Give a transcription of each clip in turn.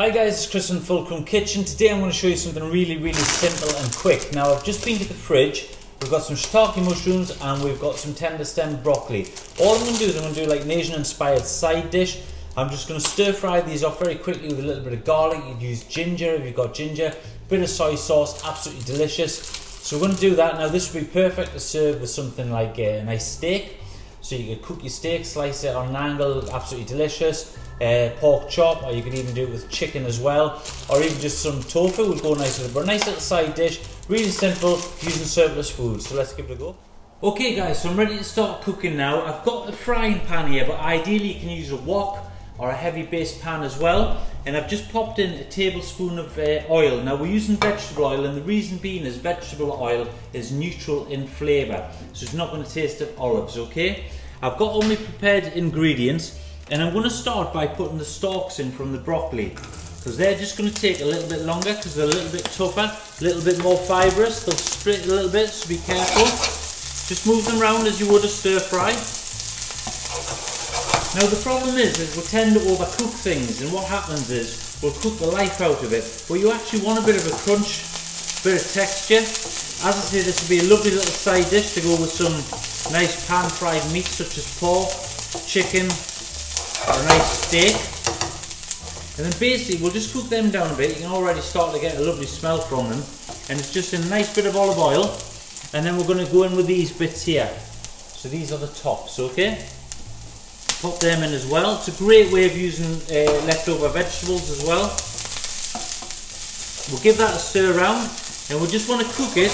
Hi guys, it's Chris from Fulcrum Kitchen. Today I'm going to show you something really simple and quick. Now I've just been to the fridge. We've got some shiitake mushrooms and we've got some tender stem broccoli. All I'm going to do is I'm going to do like an Asian inspired side dish. I'm just going to stir fry these off very quickly with a little bit of garlic. You'd use ginger if you've got ginger, a bit of soy sauce, absolutely delicious. So we're going to do that. Now this would be perfect to serve with something like a nice steak. So you could cook your steak, slice it on an angle, absolutely delicious. Pork chop, or you could even do it with chicken as well, or even just some tofu would go nice with it. But a nice little side dish, really simple, using surplus food. So let's give it a go. Okay guys, so I'm ready to start cooking now. I've got a frying pan here, but ideally you can use a wok or a heavy base pan as well. And I've just popped in a tablespoon of oil. Now we're using vegetable oil, and the reason being is vegetable oil is neutral in flavour, so it's not going to taste of olives, okay? I've got all my prepared ingredients, and I'm going to start by putting the stalks in from the broccoli, because they're just going to take a little bit longer because they're a little bit tougher, a little bit more fibrous. They'll split a little bit, so be careful. Just move them around as you would a stir fry. Now the problem is we tend to overcook things, and what happens is we'll cook the life out of it, but you actually want a bit of a crunch, bit of texture. As I say, this will be a lovely little side dish to go with some nice pan fried meat such as pork, chicken, or a nice steak. And then basically we'll just cook them down a bit. You can already start to get a lovely smell from them, and it's just a nice bit of olive oil. And then we're going to go in with these bits here. So these are the tops, okay? Pop them in as well. It's a great way of using leftover vegetables as well. We'll give that a stir around, and we just want to cook it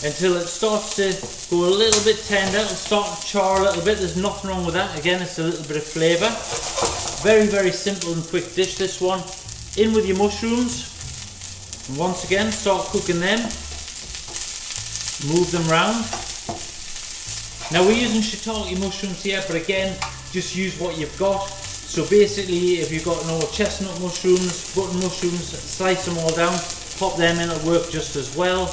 until it starts to go a little bit tender. It'll start to char a little bit. There's nothing wrong with that. Again, it's a little bit of flavour. Very simple and quick dish, this one. In with your mushrooms, and once again start cooking them. Move them round. Now we're using shiitake mushrooms here, but again, just use what you've got. So basically, if you've got chestnut mushrooms, button mushrooms, slice them all down, pop them in, it'll work just as well.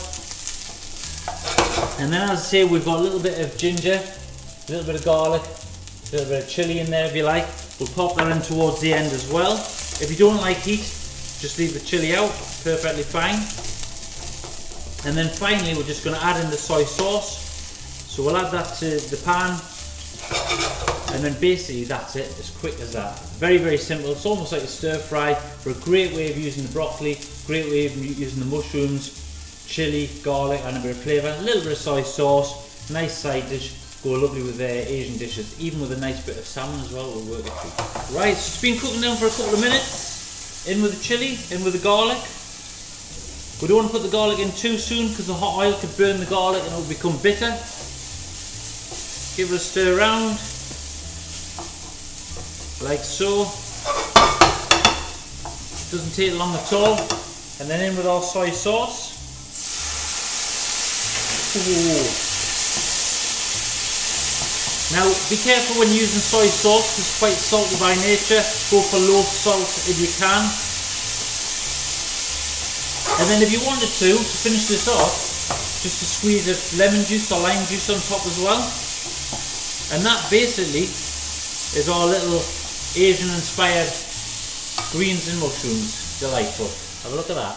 And then, as I say, we've got a little bit of ginger, a little bit of garlic, a little bit of chilli in there if you like. We'll pop that in towards the end as well. If you don't like heat, just leave the chilli out, perfectly fine. And then finally, we're just going to add in the soy sauce. So we'll add that to the pan, and then basically that's it, as quick as that. Very simple. It's almost like a stir fry, but a great way of using the broccoli, great way of using the mushrooms, chilli, garlic, and a bit of flavour, a little bit of soy sauce, nice side dish, go lovely with Asian dishes, even with a nice bit of salmon as well will work it too. Right, so it's been cooking down for a couple of minutes. In with the chilli, in with the garlic. We don't want to put the garlic in too soon because the hot oil could burn the garlic and it will become bitter. Give it a stir around, like so. Doesn't take long at all. And then in with our soy sauce. Ooh. Now be careful when using soy sauce, it's quite salty by nature. Go for low salt if you can. And then if you wanted to finish this off, just a squeeze of lemon juice or lime juice on top as well. And that basically is our little Asian inspired greens and mushrooms. Delightful. Have a look at that.